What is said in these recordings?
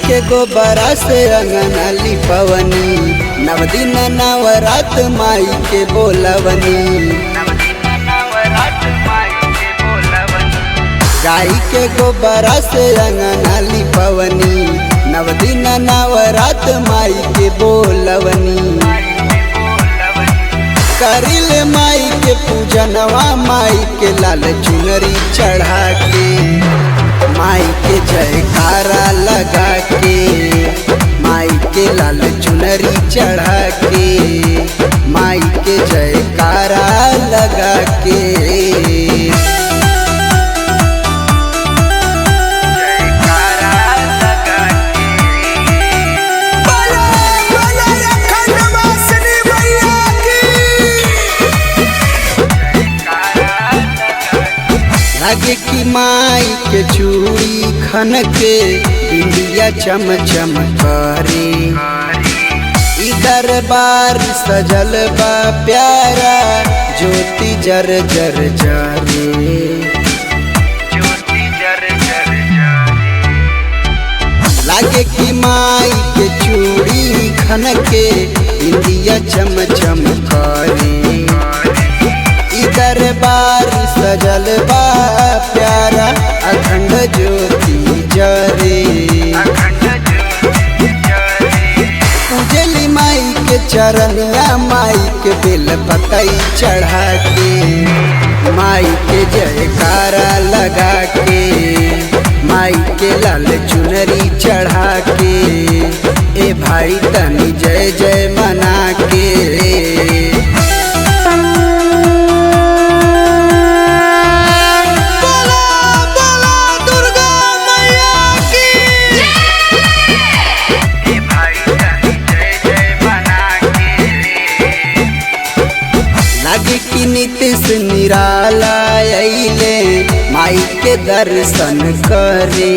के गोबरा से अंगना लिपवनी नवदिन नवरात माई के बोलवनी। गाय के गोबरा से अंगना लिपवनी नवदिन नवरात माई के बोलवनी। करिल माई के पूजनवा माई के लाल चुनरी चढ़ा के माई के जयकारा लगा के माई के लाल चुनरी चढ़ा के माई के जयकारा लगा के लागे की माई के चूड़ी खन के बिंदिया चम चम करे। इधर बार सजल बा प्यारा ज्योति जर जर जारे। लागे की माई के चूड़ी खन के बिंदिया चम चम करे। दरबार सजल बा प्यारा अखंड ज्योति जरे। पूजली माई के चरनिया माई के बेल पतई चढ़ा के माई के जयकारा लगा के माई के लाल चुनरी चढ़ा के ए भाई तनी जय जय मना के। नीतीश निराला अइले माई के दर्शन करे।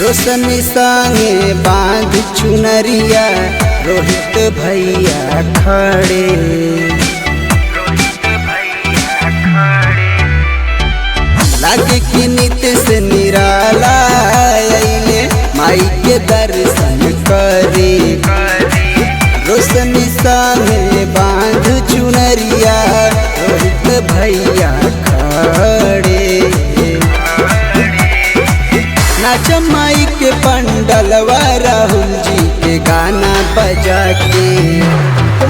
रोशनी संगे बांध चुनरिया रोहित भैया खड़े। लागे की नीतीश निराला अइले माई के दर्शन करे। रोशनी संगे बांध चुनरिया रोहित भैया खड़े। नाच माई के पंडलवा राहुल जी के गाना बजा के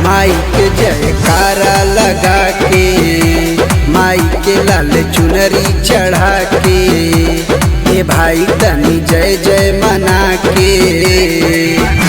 माई के जयकारा लगा के माई के लाल चुनरी चढ़ा के ए भाई तनी जय जय मना के।